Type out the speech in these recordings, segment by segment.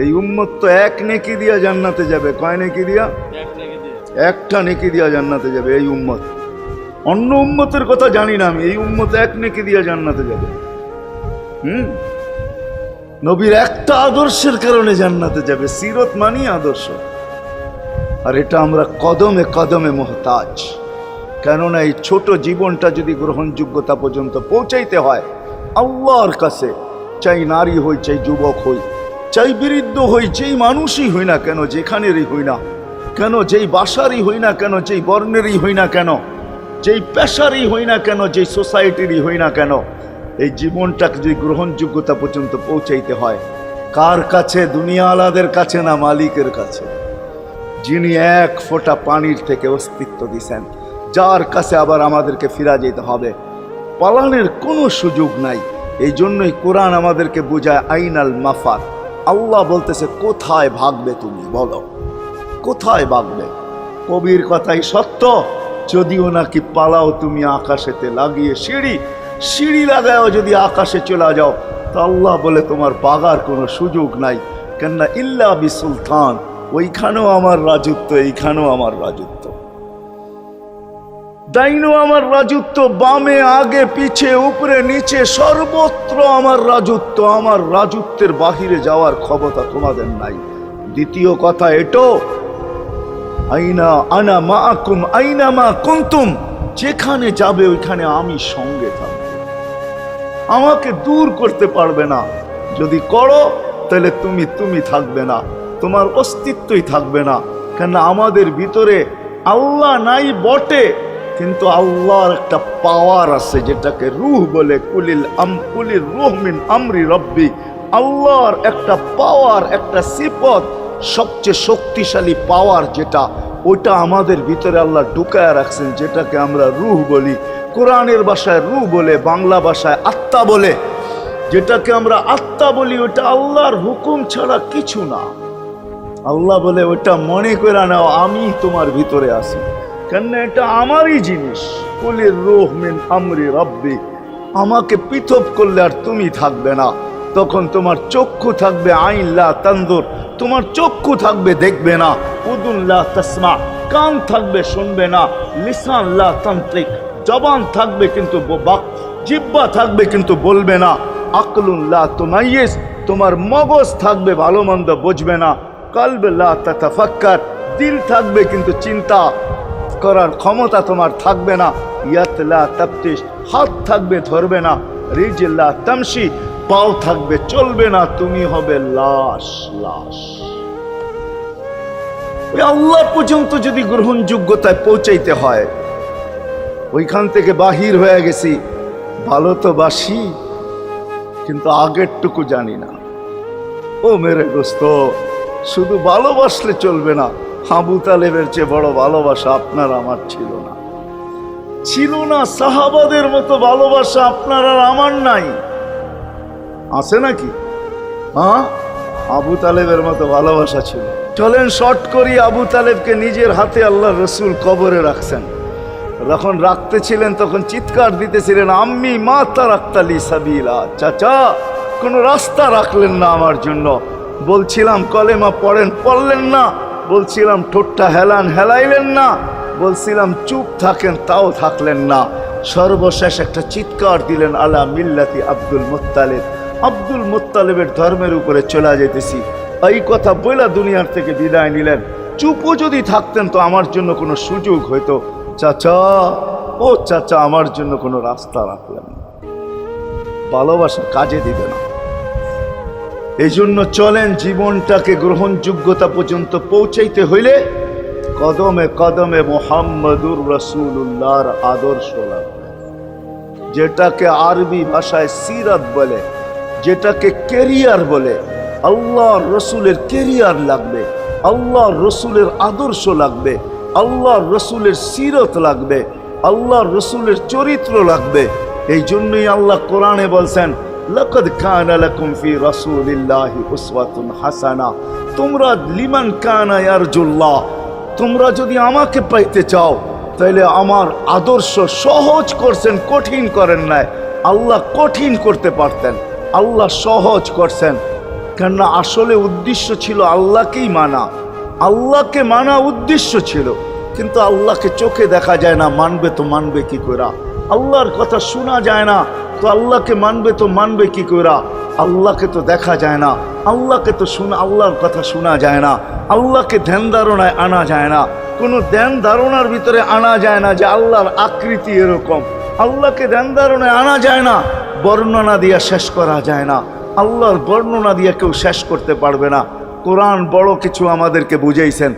এই উম্মত তো এক নেকি দিয়া জান্নাতে যাবে। কয় নেকি দিয়া? একটা নেকি দিয়া জান্নাতে যাবে এই উম্মত। অন্য উম্মতের কথা জানি না আমি, এই উম্মত এক নেকি দিয়া জান্নাতে যাবে। নবীর একটা আদর্শের কারণে জান্নাতে যাবে। সিরত মানি আদর্শ, আর এটা আমরা কদমে কদমে মুহতাজ। কেননা এই ছোট জীবনটা যদি গ্রহণযোগ্যতা পর্যন্ত পৌঁছাইতে হয় আল্লাহর কাছে, চাই নারী হই, চাই যুবক হই, চাই বৃদ্ধ হই, যেই মানুষই হই না কেন, যেখানেরই হই না কেন, যেই বাসারই হই না কেন, যেই বর্ণেরই হই না কেন, যেই পেশারই হই না কেন, যেই সোসাইটিরই হই না কেন, এই জীবনটাকে যদি গ্রহণযোগ্যতা পর্যন্ত পৌঁছাইতে হয় কার কাছে? দুনিয়াওয়ালাদের কাছে না, মালিকের কাছে, যিনি এক ফোঁটা পানির থেকে অস্তিত্ব দিছেন, যার কাছে আবার আমাদেরকে ফিরা যেতে হবে। পালানের কোনো সুযোগ নাই। এই জন্যই কোরআন আমাদেরকে বোঝায় আইনাল মাফার। আল্লাহ বলতেছে কোথায় ভাগবে তুমি, বলো কোথায় ভাগবে? কবির কথাই সত্য, যদিও নাকি পালাও তুমি আকাশেতে লাগিয়ে সিঁড়ি, সিঁড়ি লাগাও যদি আকাশে চলে যাও, তো আল্লাহ বলে তোমার বাগার কোনো সুযোগ নাই। কেননা ইল্লা বি সুলতান, ওইখানেও আমার রাজত্ব, এইখানেও আমার রাজত্ব, ডাইনো আমার রাজত্ব, বামে আগে পিছে উপরে নিচে সর্বত্র আমার রাজত্ব। আমার রাজত্বের বাহিরে যাওয়ার ক্ষমতা তোমাদের নাই। দ্বিতীয় কথা এটো, আইনা আনা মাআকুম আইনা মা কুনতুম, যেখানে যাবে ওইখানে আমি সঙ্গে থাকব, আমাকে দূর করতে পারবে না। যদি করো তাহলে তুমি থাকবে না, তোমার অস্তিত্বই থাকবে না। কেন আমাদের ভিতরে আল্লাহ নাই বটে, কিন্তু আল্লাহর একটা পাওয়ার আছে যেটাকে রূহ বলে। কুলির রূহ মিন আমরি রব্বি, আল্লাহর একটা পাওয়ার, একটা সিফত, সবচেয়ে শক্তিশালী পাওয়ার যেটা, ওটা আমাদের ভিতরে আল্লাহ ঢুকায় রাখছেন, যেটাকে আমরা রূহ বলি। কোরআনের ভাষায় রূহ বলে, বাংলা ভাষায় আত্মা বলে। যেটাকে আমরা আত্মা বলি ওটা আল্লাহর হুকুম ছাড়া কিছু না। আল্লাহ বলে ওটা মনে করে নাও আমি তোমার ভিতরে আছি, কেন এটা আমারই জিনিস। কুলির রূহ মিন আমরি রব্বি, আমাকে পৃথক করলে আর তুমি থাকবে না। তখন তোমার চক্ষু থাকবে আইন লা তানজুর, তোমার চক্ষু থাকবে দেখবে না। উদুন লা তাসমা, কান থাকবে শুনবে না। লিসান লা তান্তিক, জবান থাকবে কিন্তু জিহ্বা থাকবে কিন্তু বলবে না। আকলুন লা তুমাইয়িজ, তোমার মগজ থাকবে ভালো মন্দ বুঝবে না। কলব লা তাতাফাক্কার, দিল থাকবে কিন্তু চিন্তা করার ক্ষমতা তোমার থাকবে না। ইয়াত লা তাফতিশ, হাত থাকবে ধরবে না। রিজল লা তামশি, পাও থাকবে চলবে না। তুমি হবে লাশ। ওই আল্লাহ পর্যন্ত যদি গ্রহণযোগ্যতায় পৌঁছাইতে হয়, ওইখান থেকে বাহির হয়ে গেছি, ভালো তো বাসি কিন্তু আগেরটুকু জানি না। ও মেরে দোস্ত, শুধু ভালোবাসলে চলবে না। আবু তালেবের চেয়ে বড় ভালোবাসা আপনার আমার ছিল না। সাহাবাদের মতো ভালোবাসা আপনার আর আমার নাই। আছে নাকি? হ্যাঁ, আবু তালেবের মতো ভালোবাসা ছিল। চলেন শর্ট করি। আবু তালেবকে নিজের হাতে আল্লাহ রসুল কবরে রাখছেন। যখন রাখতেছিলেন তখন চিৎকার দিতেছিলেন, আম্মি মা তারাক্তালি সাবিলা, চাচা কোন রাস্তা রাখলেন না আমার জন্য। বলছিলাম কলেমা পড়েন, পড়লেন না। বলছিলাম ঠোঁটটা হেলান, হেলাইলেন না। বলছিলাম চুপ থাকেন, তাও থাকলেন না। সর্বশেষ একটা চিৎকার দিলেন, আলা মিল্লাতি আব্দুল মুত্তালিব, আব্দুল মুত্তালিবের ধর্মের উপরে চলে যেতেছি। এই কথা বলে দুনিয়ার থেকে বিদায় নিলেন। চুপও যদি থাকতেন তো আমার জন্য কোনো সুযোগ হইতো। চাচা, ও চাচা, আমার জন্য কোনো রাস্তা রাখলেন না। ভালোবাসা কাজে দিবে না। এই জন্য চলেন, জীবনটাকে গ্রহণযোগ্যতা পর্যন্ত পৌঁছাইতে হইলে কদমে কদমে মুহাম্মদুর রাসূলুল্লাহর আদর্শ লাগবে। যেটাকে আরবি ভাষায় সিরাত বলে, যেটাকে কেরিয়ার বলে। আল্লাহর রসুলের কেরিয়ার লাগবে, আল্লাহর রসুলের আদর্শ লাগবে, আল্লাহর রসুলের সিরত লাগবে, আল্লাহর রসুলের চরিত্র লাগবে। এই জন্যই আল্লাহ কোরআনে বলছেন, লাকাদ কানা লাকুম ফি রাসূলিল্লাহি উসওয়াতুন হাসানা, তোমরা লিমান কানা ইয়ারজুল্লাহ, তোমরা যদি আমাকে পাইতে চাও তাহলে আমার আদর্শ সহজ করছেন, কঠিন করেন নাই। আল্লাহ কঠিন করতে পারতেন, আল্লাহ সহজ করছেন। কেননা আসলে উদ্দেশ্য ছিল আল্লাহকেই মানা, আল্লাহকে মানা উদ্দেশ্য ছিল। কিন্তু আল্লাহকে চোখে দেখা যায় না, মানবে তো মানবে কি করে? আল্লাহর কথা শোনা যায় না, তো আল্লাহকে মানবে তো মানবে কি করে? আল্লাহকে তো দেখা যায় না, আল্লাহকে তো আল্লাহর কথা শোনা যায় না, আল্লাহকে ধ্যান ধারণায় আনা যায় না, কোনো ধ্যান ধারণার ভিতরে আনা যায় না যে আল্লাহর আকৃতি এরকম। আল্লাহকে ধ্যান ধারণায় আনা যায় না, বর্ণনা দিয়ে শেষ করা যায় না। আল্লাহর বর্ণনা দিয়ে কেউ শেষ করতে পারবে না। কোরআন বড় কিছু আমাদেরকে বুঝাইছেন,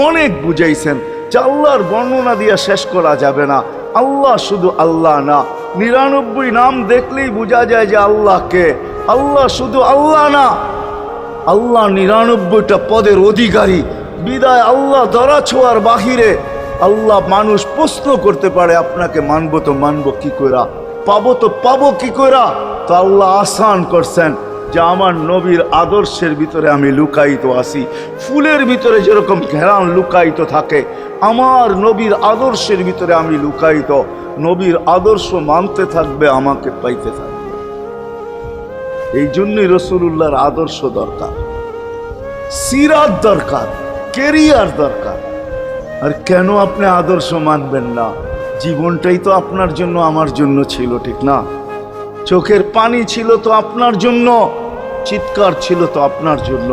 অনেক বুঝাইছেন যে আল্লাহর বর্ণনা দিয়ে শেষ করা যাবে না। আল্লাহ শুধু আল্লাহ না, 99 নাম দেখলেই বোঝা যায় যে আল্লাহকে। আল্লাহ শুধু আল্লাহ না, আল্লাহ 99টা পদের অধিকারী। বিদায় আল্লাহ ধরা ছোঁয়ার বাহিরে আল্লাহ মানুষ প্রশ্ন করতে পারে, আপনাকে মানবো তো মানবো কি কইরা, পাবো তো পাবো কি কইরা? তো আল্লাহ আসান করছেন যে আমার নবীর আদর্শের ভিতরে আমি লুকায়িত আছি। ফুলের ভিতরে যেরকম ঘেরান লুকায়িত থাকে, আমার নবীর আদর্শের ভিতরে আমি লুকায়িত। নবীর আদর্শ মানতে থাকবে, আমাকে পাইতে থাকবে। এই জন্যই রাসূলুল্লাহর আদর্শ দরকার, সিরাত দরকার, কেরিয়ার দরকার। আর কেন আপনি আদর্শ মানবেন না? জীবনটাই তো আপনার জন্য আমার জন্য ছিল, ঠিক না? চোখের পানি ছিল তো আপনার জন্য, চিৎকার ছিল তো আপনার জন্য,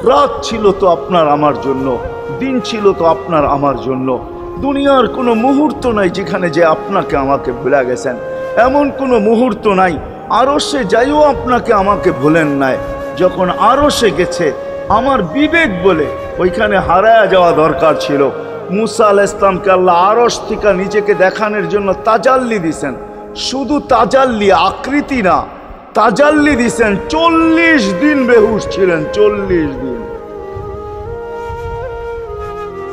রাত ছিল তো আপনার আমার জন্য, দিন ছিল তো আপনার আমার জন্য। দুনিয়ার কোনো মুহূর্ত নাই যেখানে যে আপনাকে আমাকে ভুলে গেছেন, এমন কোনো মুহূর্ত নাই। আরশে যাইও আপনাকে আমাকে ভুলেন নাই। যখন আরশে গেছে আমার বিবেক বলে ওইখানে হারায়া যাওয়া দরকার ছিল। মুসা আলাইহিস সালামকে আল্লাহ আরশ থেকে নিজেকে দেখানোর জন্য তাজাল্লি দিছেন। শুধু তাজাল্লি, আকৃতি না, তাজাল্লি দিছেন। 40 দিন বেহুশ ছিলেন, 40 দিন,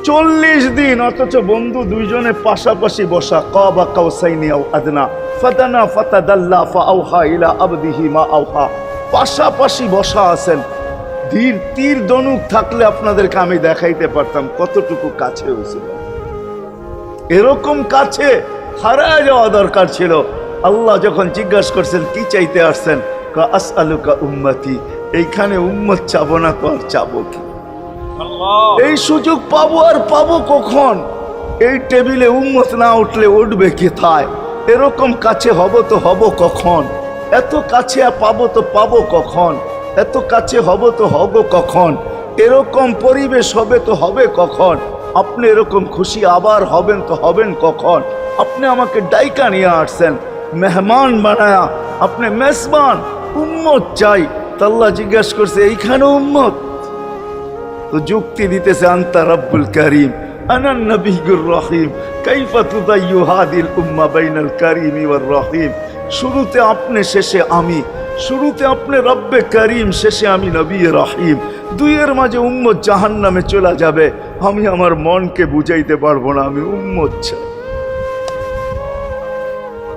40 দিন। অথচ বন্ধু দুইজনে পাশাপাশি বসা, কাবা কাউসাইনি আও আদনা ফাদানা ফাতাদাল্লা ফাআওহা ইলা আবদিহি মা আওহা, পাশাপাশি বসা আছেন। তীর ধনুক থাকলে আপনাদেরকে আমি দেখাইতে পারতাম কতটুকু কাছে হয়েছিল। এরকম কাছে হারায় যাওয়া দরকার ছিল। আল্লাহ যখন জিজ্ঞাসা করছেন কি চাইতে আসছেন, আসআলুকা উম্মতি, এইখানে উম্মত চাবো না তো আর চাবো কি? এই সুযোগ পাবো আর পাবো কখন? এই টেবিলে উম্মত না উঠলে উঠবে কোথায়? এরকম কাছে হব তো হব কখন? এত কাছে পাবো তো পাবো কখন? এত কাছে হব তো হব কখন? এরকম পরিবেশ হবে তো হবে কখন? আপনি এরকম খুশি আবার হবেন তো হবেন কখন? আপনি আমাকে ডাইকা নিয়ে আসছেন, মেহমান বানায়া, আপনি মেজবান, উম্মত চাই। আল্লাহ জিজ্ঞাসা করছে এইখানে উম্মত? তো যুক্তি দিতেছে আনতা রব্বুল করিম আনান নবিয়্যুর রহিম কাইফা তুদাইয়ু হাদিল উম্মাহ বাইনাল কারীমি ওয়ার রহিম। শুরুতে আপনি, শেষে আমি। শুরুতে আপনি রব্বে করিম, শেষে আমি নবী রহিম। দুইয়ের মাঝে উম্মত জাহান্নামে চলে যাবে। আমি আমার মনকে বুঝাইতে পারবো না, আমি উম্মত চাই।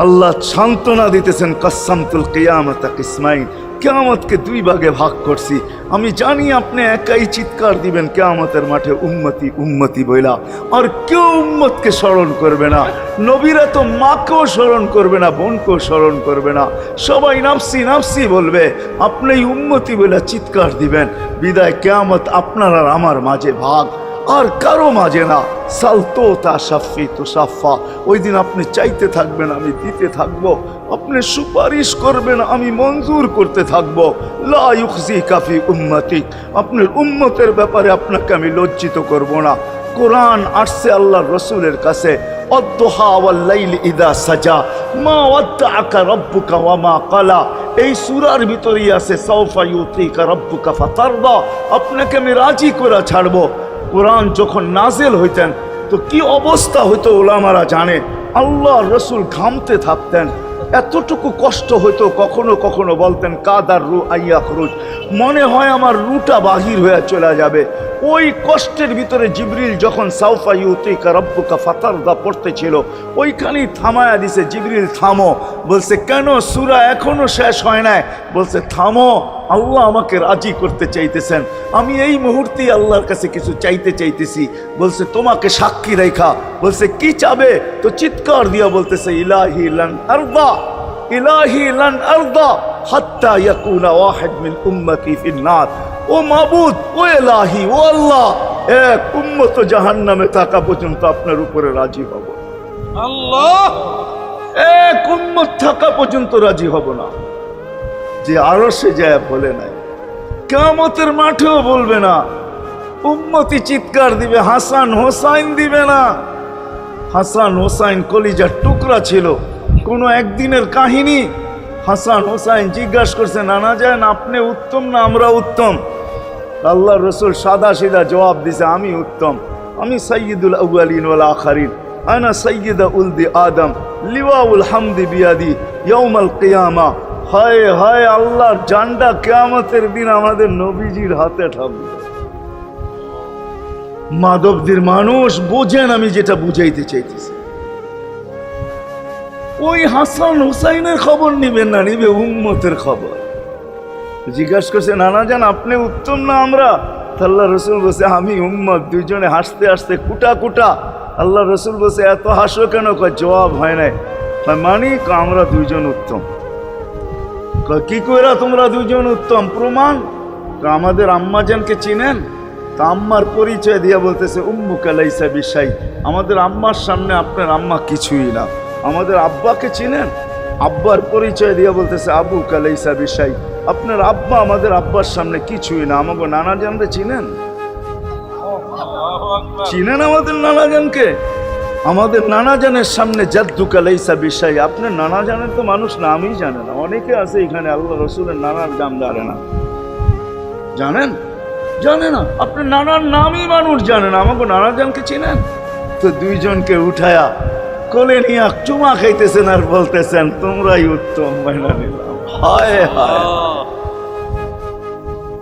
আল্লাহ সান্ত্বনা দিতেছেন, কাসসামতুল কিয়ামাতা কিসমাইন, কিয়ামতকে 2 ভাগে ভাগ করছি। আমি জানি আপনি একাই চিৎকার দিবেন কিয়ামতের মাঠে উম্মতি উম্মতি বইলা, আর কেউ উম্মতকে স্মরণ করবে না। নবীরা তো মাকেও স্মরণ করবে না, বোনকেও স্মরণ করবে না, সবাই নাফসি নাফসি বলবে। আপনি উম্মতি বইলা চিৎকার দিবেন। বিদায় কিয়ামত আপনার আর আমার মাঝে ভাগ, আর কারো মাঝে না। সালতো তা সাফি তো সাফা, ওই দিন আপনি চাইতে থাকবেন, আমি দিতে থাকবো। আপনি সুপারিশ করবেন, আমি মঞ্জুর করতে থাকবো। লা ইউখজিকা ফি উম্মতিক, আপনার উম্মতের ব্যাপারে আপনাকে আমি লজ্জিত করব না। কোরআন আসছে আল্লাহর রসুলের কাছে, অদ্দুহা ওয়াল লাইলি ইদা সাজা মা ওয়াদ্দাআকা রাব্বুকা ওয়া মা ক্বালা। এই সূরার ভিতরেই আছে সাউফা ইউতিকা রাব্বুকা ফাতারদা, আপনাকে আমি রাজি করে ছাড়বো। কোরআন যখন নাজেল হইতেন তো কি অবস্থা হইতো ওলামারা জানে। আল্লাহ রসুল ঘামতে থাকতেন, এতটুকু কষ্ট হইতো। কখনো কখনো বলতেন কাদার রু আইয়া খরুজ, মনে হয় আমার রুটা বাহির হয়ে চলে যাবে। ওই কষ্টের ভিতরে জিবরিল যখন সাউফা ইউতিকা রাব্বুকা ফাতারদা পড়তেছিল, ওইখানেই থামায়া দিছে, জিবরিল থামো। বলছে কেন? সূরা এখনো শেষ হয় নাই। বলছে থামো, আল্লাহ আমাকে রাজি করতে চাইতেছেন, আমি এই মুহূর্তেই আল্লাহর কাছে কিছু চাইতে চাইতেছি। বলছে তোমাকে সাক্ষী রেখা। বলছে কি চাবে? তো চিৎকার দিয়া বলতেছে ইলাহি লান আরদা, ইলাহি লান আরদা হাত্তা ইয়াকুনা ওয়াহিদ মিন উম্মতি ফিন নার। ও মাবুদ, ও এলাহি, ও আল্লাহ, এক উম্মত জাহান্নামে থাকা পর্যন্ত আপনার উপরে রাজি হব। আল্লাহ, এক উম্মত থাকা পর্যন্ত রাজি হব না। যে আরশে যায় বলে নাই, কিয়ামতের মাঠেও বলবে না। উম্মতি চিৎকার দিবে, হাসান হোসাইন দিবে না। হাসান হোসাইন কলিজার টুকরা ছিল, কোনো একদিনের কাহিনী। হাসান হোসাইন জিজ্ঞাসা করছে, নানা যান আপনি উত্তম না আমরা উত্তম? আল্লাহ রসুল সাদা সিধা জবাব দিছে, আমি উত্তম, আমি সাইয়্যিদুল আউয়ালিন ওয়াল আখিরিন, আনা সাইয়্যিদা উলদি আদম, লিওয়াউল হামদি বিয়াদি ইয়াউমাল কিয়ামা। হায় হায়, আল্লাহর জান্ডা কিয়ামতের দিন আমাদের নবীজির হাতে থাকবে। মাধবদের মানুষ বোঝেন আমি যেটা বুঝাইতে চাইতেছি। ওই হাসান হুসাইনের খবর নিবেন না, নিবে উম্মতের খবর। জিজ্ঞাসা করছে, নানা যান আপনি উত্তম না আমরা? আল্লাহ রসুল বলছে, আমি উম্মত। দুইজনে হাসতে হাসতে কুটা কুটা। আল্লাহ রসুল বলছে, এত হাসো কেন? জবাব হয় নাই। মানি আমরা দুইজন উত্তম। কি কইরা তোমরা দুইজন উত্তম? প্রমাণ। আমাদের আম্মাজানকে চিনেন? তা আম্মার পরিচয় দিয়া বলতেছে, উম্মুকা লাইসা বিশাই, আমাদের আম্মার সামনে আপনার আম্মা কিছুই না। আমাদের আব্বাকে চিনেন? আব্বার পরিচয় দিয়া বলতেছে, আবুকা লাইসা বিশাই, আপনার আব্বা আমাদের আব্বার সামনে কিছুই না। আমাকে নানা জানরে চিনেন? চিনেন আমাদের নানা জানকে? আমাদের নানা জানের সামনে জাদ্দুকা লাইসা বিশাই, আপনার নানা জানের তো মানুষ নামই জানে না। অনেকে আছে এখানে আল্লাহ রসুলের নানার নাম জানে না। জানেন? জানে না। আপনার নানার নামই মানুষ জানে না। আমাকে নানা জানকে চিনেন? তো দুইজনকে উঠায়া কোলে নিয়ে চুমা খাইতেছেন আর বলতেছেন, তোমরাই উত্তম। মাইনা নিলাম। হায় হায়,